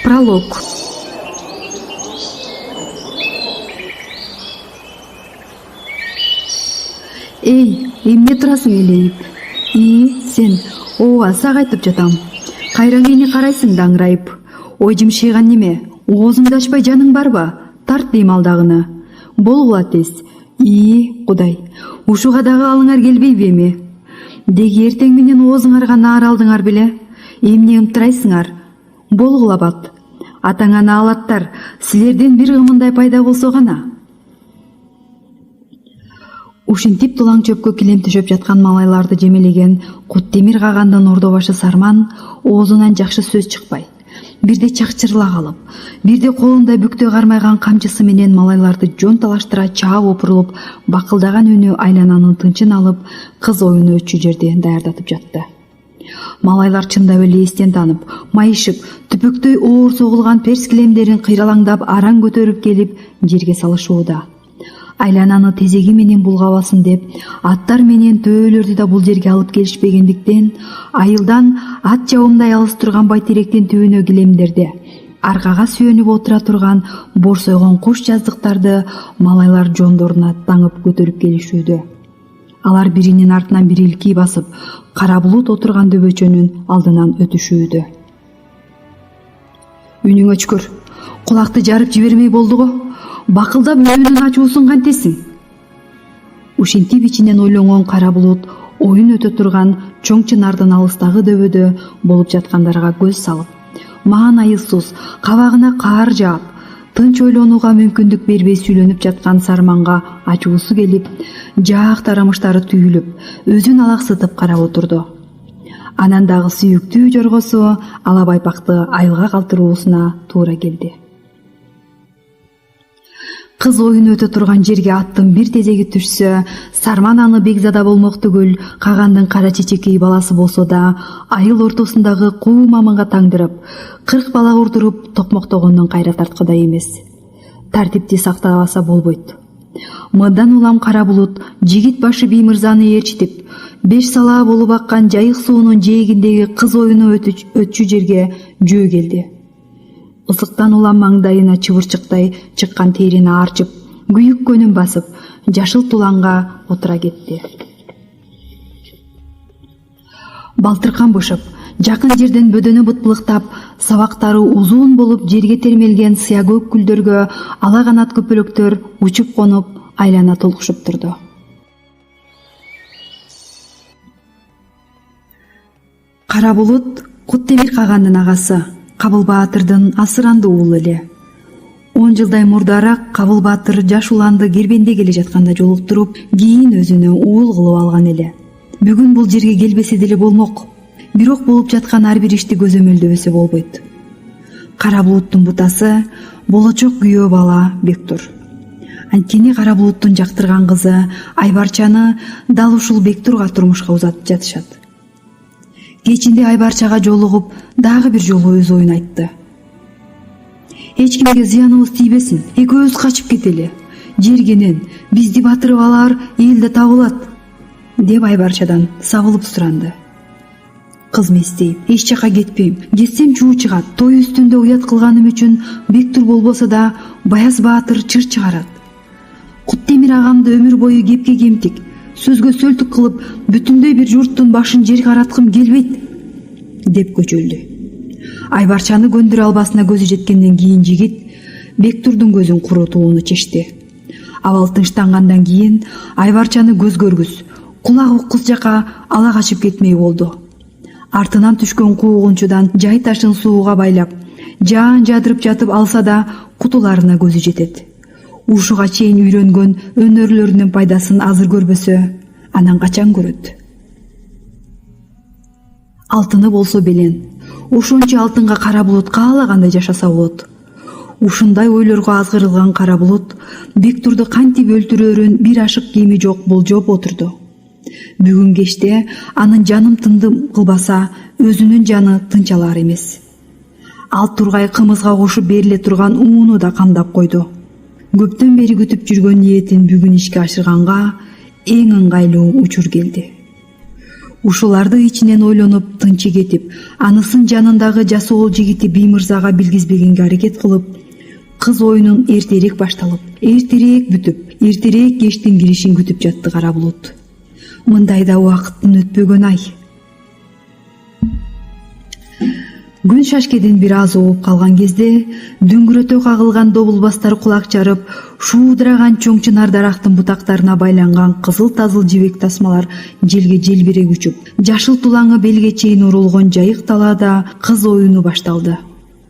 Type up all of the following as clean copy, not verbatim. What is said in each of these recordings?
Пролог. Эй, эмне турасың элейип? Сен, ооба, сага айтып жатам. Кайра кийини карайсың да аңырайып. Ой жымшыйган неме? Оозуңду ачпай жаның барбы? Тарт дейм алдагыны. Болгула тез. Кудай, ушуга дагы алыңар келбейби эми? Деги эртең менен оозуңарга наар алдыңар беле? Эмне ымтырайсыңар? Болгула бат. Атаңа наалаттар, силерден бир ымындай пайда болсо гана. Ушинтип тулаң чөпкө килем төшөп жаткан малайларды жемелеген Куттемир кагандын ордо башы Сарман оозунан жакшы сөз чыкпай, бирде чакчырыла калып, бирде колунда бүктө кармайган камчысы менен малайларды жон талаштыра чаап опурулуп, бакылдаган үнү айлананын тынчын алып, кыз оюну өтчү жерде даярдатып жатты. Малайлар чындап эле эстен танып, майышып, түпөктөй оор согулган перс килемдерин кыйралаңдап араң көтөрүп келип жерге салышууда. Айлананы тезеги менен булгабасын деп, аттар менен төөлөрдү да бул жерге алып келишпегендиктен, айылдан ат жабымдай алыс турган байтеректин түбүнө килемдерди, аркага сүйөнүп отура турган борсойгон куш жаздыктарды малайлар жондоруна таңып көтөрүп келишүүдө. Алар биринин артынан бири илки басып, кара булут отурган дөбөчөнүн алдынан өтүшүүдө. Үнүң өчкөр, кулакты жарып жибермей болдуго? Бакылдап өбүнүн ачуусун кантесиң? Ушинтип ичинен ойлонгон кара булут оюн өтө турган чоң чынардын алыстагы дөбөдө болуп жаткандарга көз салып, маанайсыз кабагына каар жаап, тынч ойлонууга мүмкүндүк бербей сүйлөнүп жаткан Сарманга ачуусу келип, жаак тарамыштары түйүлүп, өзүн алаксытып карап отурду. Анан дагы сүйүктүү жоргосу ала байпакты айылга калтыруусуна туура келди. Кыз оюн өтө турган жерге аттын бир тезеги түшсө, Сарман аны бекзада болмок түгүл, кагандын кара чечекей баласы болсо да, айыл ортосундагы куу мамынга таңдырып, 40 бала урдуруп токмоктогондон кайра тарткыдай эмес. Тартипти сактабаса болбойт. Мындан улам кара булут жигит башы бий мырзаны ээрчитип, 5 салаа болуп аккан жайык суунун жээгиндеги кыз оюну өтчү жерге жөө келди. Ысыктан улам маңдайына чыбырчыктай чыккан терини арчып, күйүк көнүн басып, жашыл туланга отура кетти. Балтыркан бышып, жакын жерден бөдөнү бытпылыктап, сабактары узун болуп жерге термелген сыя көк гүлдөргө ала канат көпөлөктөр учуп конуп, айлана толкушуп турду. Кара булут Куттемир кагандын агасы, Кабыл Баатырдын асыранды уулу эле. 10 жылдай мурдараак Кабыл Баатыр жаш уланды Кербенде келе жатканда жолуктуруп, кийин өзүнө уул кылып алган эле. Бүгүн бул жерге келбесе деле болмок. Бирок болуп жаткан ар бир ишти көзөмөлдөбөсө болбойт. Кара булуттун бутасы болочок күйөө бала Бектур. Анткени Кара булуттун жактырган кызы Айбарчаны дал ушул Бектурга турмушка узатып жатышат. Кечинде Айбарчага жолугуп, дагы бир жолу өз оюн айтты. Эч кимге зыяныбыз тийбесин, экөөбүз качып кетели. Жергенен бизди батырып алар элде табылат, деп Айбарчадан сабылып суранды. Кыз местейип, эч жака кетпейм, кетсем чуу чыгат, той үстүндө уят кылганым үчүн Бектур болбосо да Баяз Баатыр чыр чыгарат. Куттемир агамды өмүр бою кепке кемтик, сөзгө сөлтүк кылып, бүтүндөй бир журттун башын жер караткым келбейт, деп көчөлдү. Айбарчаны көндүрө албасына көзү жеткенден кийин жигит Бектурдун көзүн курутууну чечти. Абал тынчтангандан кийин Айбарчаны көз көргүс, кулак уккус жака ала качып кетмей болду. Артынан түшкөн куугунчудан жай ташын сууга байлап, жаан жадырып жатып алса да кутуларына көзү жетет. Ушуга чейин үйрөнгөн өнөрлөрүнүн пайдасын азыр көрбөсө, анан качан көрөт? Алтыны болсо белен, ошончо алтынга Кара булут каалагандай жашаса болот. Ушундай ойлорго азгырылган Кара булут Бектурду кантип өлтүрөөрүн бир ашык кеми жок болжоп отурду. Бүгүн кечте анын жаным тындым кылбаса, өзүнүн жаны тынч алар эмес. Ал тургай кымызга кошуп бериле турган ууну да камдап койду. Көптөн бери күтүп жүргөн ниетин бүгүн ишке ашырганга эң ыңгайлуу учур келди. Ушуларды ичинен ойлонуп тынчы кетип, анысын жанындагы жасоол жигити Биймырзага билгизбегенге аракет кылып, кыз оюнун эртерээк башталып, эртерээк бүтүп, эртерээк кештин киришин күтүп жатты Кара булут. Мындайда убакыттын өтпөгөн ай. Күн шашкеден бир аз ооп калган кезде дүңгүрөтө кагылган добулбастар кулак жарып, шуудураган чоң чынар дарактын бутактарына байланган кызыл-тазыл жибек тасмалар желге желбирек учуп, жашыл тулаңы белге чейин урулгон жайык талаада кыз оюну башталды.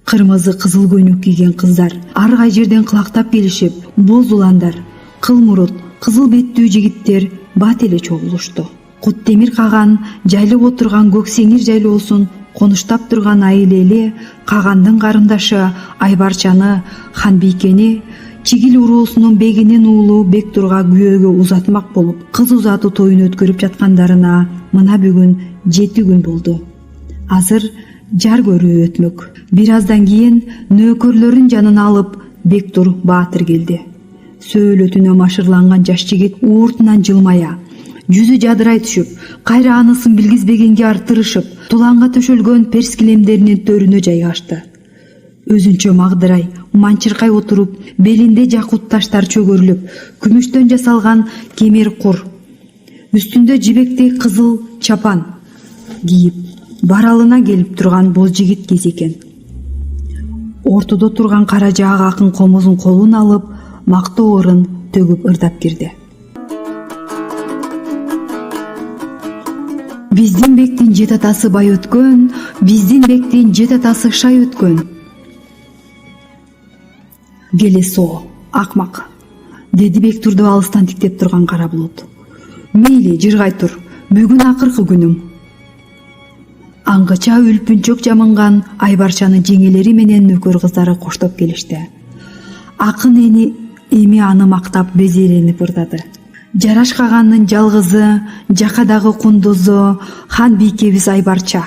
Кырмызы кызыл көйнөк кийген кыздар ар кай жерден кылактап келишип, боз уландар, кыл мурут, кызыл беттүү жигиттер бат эле чогулушту. Куттемир каган жайлып отурган Көксеңир жайлоосун конуштап турган айыл эли Кагандын карындашы Айбарчаны, Ханбийкени Чигил уруусунун бегинин уулу Бектурга күйөөгө узатмак болуп, кыз узатуу тоюн өткөрүп жаткандарына мына бүгүн 7 күн болду. Азыр жар көрүү өтмөк. Бир аздан кийин нөөкөрлөрүн жанына алып Бектур баатыр келди. Сөөлөтүнө машырланган жаш жигит ууртунан жылмая, жүзү жадырай түшүп, кайра анысын билгизбегенге артырышып, тулаңга төшөлгөн перс килемдеринин төрүнө жайгашты. Өзүнчө магдырай, манчыркай отуруп, белинде жакут таштар чөгөрүлүп, күмүштөн жасалган кемер кур, үстүндө жибектей кызыл чапан кийип, баралына келип турган боз жигит кез экен. Ортодо турган кара жаак акын комузун колуна алып, мактоорун төгүп ырдап кирди. Биздин бектин жет атасы бай өткөн, биздин бектин жет атасы шай өткөн. Келесо, акмак, деди Бектурду алыстан тиктеп турган Кара булут. Мейли, жыргай тур, бүгүн акыркы күнүм. Аңгыча үлпүнчөк жамынган Айбарчаны жеңелери менен нөкөр кыздары коштоп келишти. Акын эми аны мактап безеленип ырдады. Жараш Кагандын жалгызы, жакадагы кундузу, Ханбийкебиз Айбарча.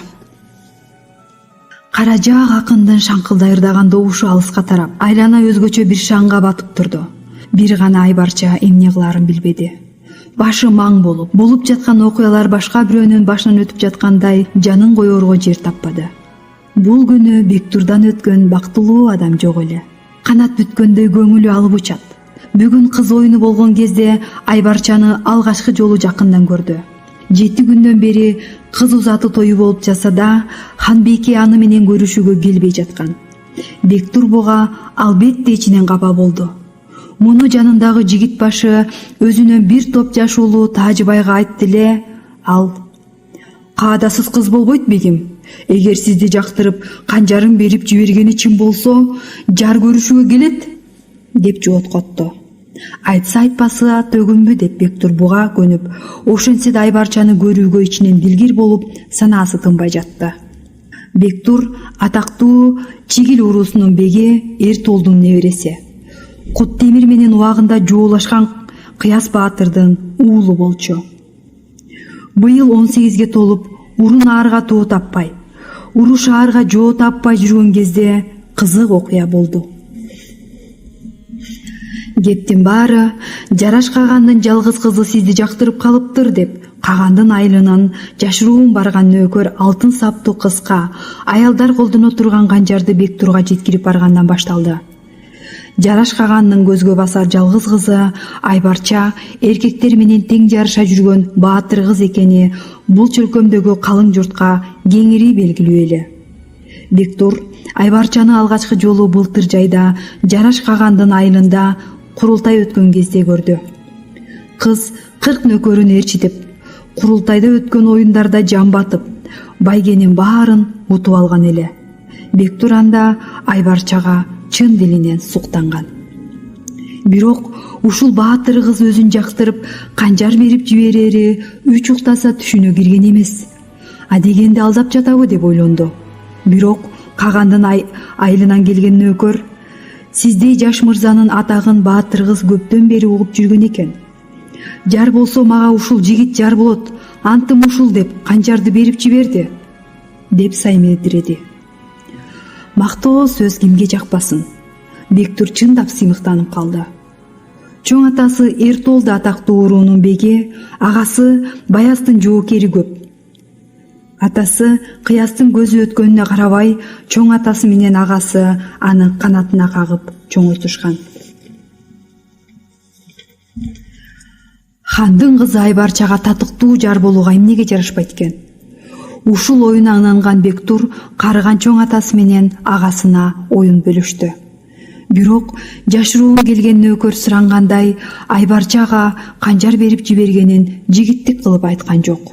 Кара жаак акындын шаңкылдай ырдаган добушу алыска тарап, айлана өзгөчө бир шаңга батып турду. Бир гана Айбарча эмне кыларын билбеди. Башы маң болуп жаткан окуялар башка бирөөнүн башынан өтүп жаткандай жанын коерго жер таппады. Бул күнү Бектурдан өткөн бактылуу адам жок эле. Канат бүткөндөй көңүлү алып учат. Бүгүн кыз оюну болгон кезде Айбарчаны алгачкы жолу жакындан көрдү. 7 күндөн бери кыз узатуу тою болуп жатса да, Ханбийке аны менен көрүшүүгө келбей жаткан. Бектур буга албетте ичинен капа болду. Муну жанындагы жигит башы өзүнөн бир топ жаш уулу Тажыбайга айтты эле, ал: "Каадасыз кыз болбойт бегим. Эгер сизди жактырып, канжарын берип жибергени чын болсо, жар көрүшүүгө келет" деп жооткотту. Айтса айтпасы төгүнбү деп Бектур буга көнүп, ошентсе да Айбарчаны көрүүгө ичинен дилгир болуп, санаасы тынбай жатты. Бектур атактуу Чигил уруусунун беги Эртолдун небереси. Куттемир менен убагында жоолашкан Кыяс баатырдын уулу болчу. Быйыл 18ге толуп, урун аарга тоо таппай, уру шаарга жоо таппай жүргөн кезде кызык окуя болду. Кептин баары Жараш Кагандын жалгыз кызы сизди жактырып калыптыр деп, Кагандын айылынан жашыруун барган нөөкөр алтын саптуу кыска, аялдар колдоно турган канжарды Бектурга жеткирип баргандан башталды. Жараш Кагандын көзгө басар жалгыз кызы Айбарча эркектер менен тең жарыша жүргөн баатыр кыз экени бул чөлкөмдөгү калың журтка кеңири белгилүү эле. Бектур Айбарчаны алгачкы жолу былтыр жайда Жараш Кагандын айылында курултай өткөн кезде көрдү. Кыз 40 нөкөрүн ээрчитип, курултайда өткөн оюндарда жан батып, байгенин баарын утуп алган эле. Бектур анда Айбарчага чын дилинен суктанган. Бирок ушул баатыр кыз өзүн жактырып, канжар берип жиберери 3 уктаса түшүнө кирген эмес. Дегенде алдап жатабы деп ойлонду. Бирок Кагандын айылынан келген нөөкөр сиздей жаш мырзанын атагын баатыр кыз көптөн бери угуп жүргөн экен. Жар болсо мага ушул жигит жар болот, антым ушул деп канжарды берип жиберди деп саймедиреди. Мактоо сөз кимге жакпасын. Бектур чындап сыймыктанып калды. Чоң атасы Эртолду атактуу уруунун беги, агасы Баяздын жоокери көп. Атасы кыястын көзү өткөнүнө карабай, чоң атасы менен агасы аны канатына кагып чоңойтушкан. Хандын кызы Айбарчага татыктуу жар болууга эмнеге жарашпайт экен? Ушул оюна ынанган Бектур карыган чоң атасы менен агасына оюн бөлүштү. Бирок жашыруу келген нөөкөр сурангандай Айбарчага канжар берип жибергенин жигиттик кылып айткан жок.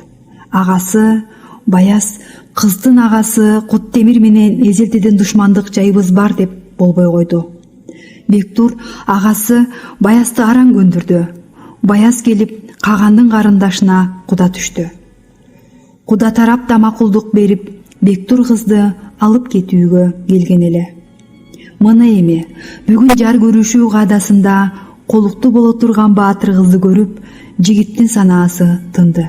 Агасы Баяз кыздын агасы Куттемир менен эзелтеден душмандык жайыбыз бар деп болбой койду. Бектур агасы Баязды араң көндүрдү. Баяз келип Кагандын карындашына куда түштү. Куда тарап да макулдук берип, Бектур кызды алып кетүүгө келген эле. Мына эми бүгүн жар көрүшүү каадасында колуктуу боло турган баатыр кызды көрүп, жигиттин санаасы тынды.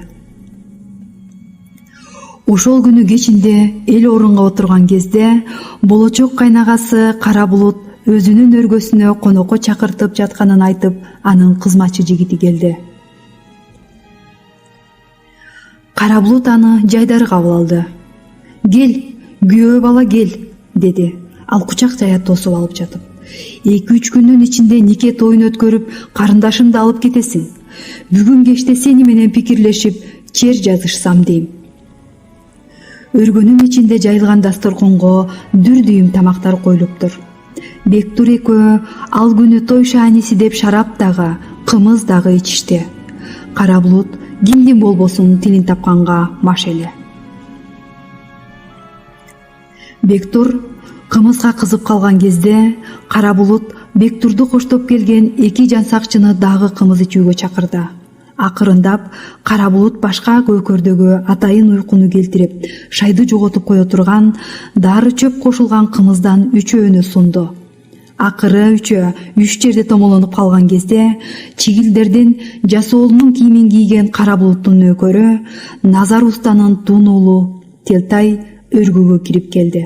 Ошол күнү кечинде эл орунга отурган кезде болочок кайнагасы Кара Булут өзүнүн өргөсүнө конокко чакыртып жатканын айтып, анын кызматчы жигити келди. Кара Булут аны жайдары кабыл алды. «Кел, күйөө бала кел», деди. Ал кучак жая тосуп алып жатып. 2-3 күндүн ичинде нике тоюн өткөрүп, карындашымды алып кетесиң. Бүгүн кечте сени менен пикирлешип, чер жазышсам дейм. Өргөнүн ичинде жайылган дасторконго дүр-дүйүм тамактар коюлуптур. Бектур экөө ал күнү той шааниси деп шарап дагы, кымыз дагы ичишти. Кара Булут кимдин болбосун тилин тапканга маш эле. Бектур кымызга кызып калган кезде Кара Булут Бектурду коштоп келген 2 жансакчыны дагы кымыз ичүүгө чакырды. Акырындап Кара Булут башка көкөрдөгү атайын уйкуну келтирип, шайды жоготуп кое турган дары чөп кошулган кымыздан 3өөнү сунду. Акыры 3 жерде томолонуп калган кезде чигилдердин жасоолунун кийимин кийген Кара Булуттун нөөкөрү Назар устанын тун уулу Телтай өргөгө кирип келди.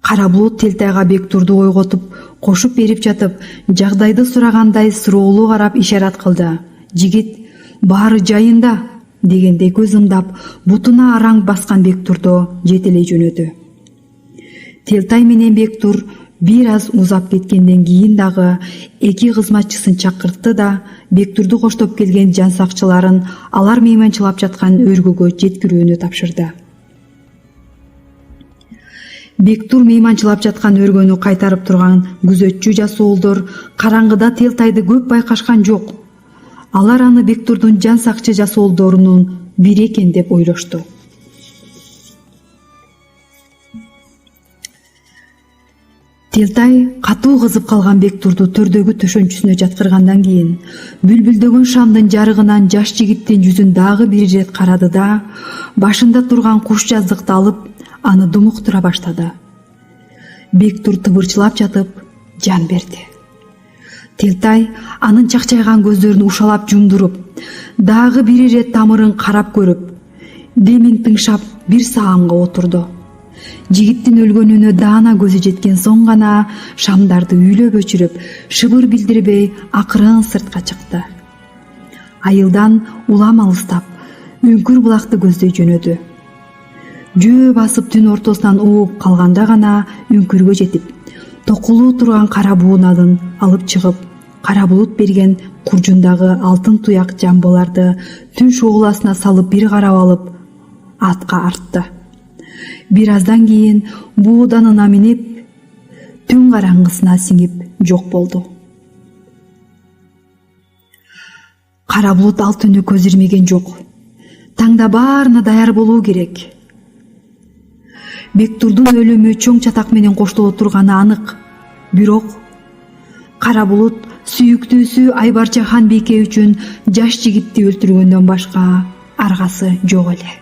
Кара Булут Телтайга Бектурду ойготуп, кошуп берип жатып, жагдайды сурагандай суроолуу карап ишарат кылды. Жигит баары жайында дегендей көз ымдап, бутуна араң баскан Бектурду жетелей жөнөдү. Телтай менен Бектур бир аз узап кеткенден кийин дагы 2 кызматчысын чакыртты да Бектурду коштоп келген жансакчыларын алар мейманчылап жаткан өргөгө жеткирүүнү тапшырды. Бектур мейманчылап жаткан өргөнү кайтарып турган күзөтчү жасоолдор караңгыда Телтайды көп байкашкан жок. Алар аны Бектурдун жансакчы жасоолдорунун бири экен деп ойлошту. Телтай катуу кызып калган Бектурду төрдөгү төшөнчүсүнө жаткыргандан кийин бүлбүлдөгөн шамдын жарыгынан жаш жигиттин жүзүн дагы бир ирет карады да, башында турган куш жаздыкты алып, аны думуктура баштады. Бектур тыбырчылап жатып, жан берди. Телтай анын чакчайган көздөрүн ушалап жумдуруп, дагы бир ирет тамырын карап көрүп, демин тыңшап бир саамга отурду. Жигиттин өлгөнүнө даана көзү жеткен соң гана шамдарды үйлөп өчүрүп, шыбыр билдирбей акырын сыртка чыкты. Айылдан улам алыстап, үңкүр булакты көздөй жөнөдү. Жөө басып түн ортосунан ууп калганда гана үңкүргө жетип, токулуу турган кара бууналын алып чыгып, Кара Булут берген куржундагы алтын туяк жамбыларды түн шооласына салып бир карап алып, атка артты. Бир аздан кийин бууданына минип, түн караңгысына сиңип жок болду. Кара Булут ал түнү көз ирмеген жок. Таңда баарына даяр болуу керек. Бектурдун өлүмү чоң чатак менен коштоло турганы анык. Бирок Кара Булут сүйүктүүсү Айбарча хан бийке үчүн жаш жигитти өлтүргөндөн башка аргасы жок эле.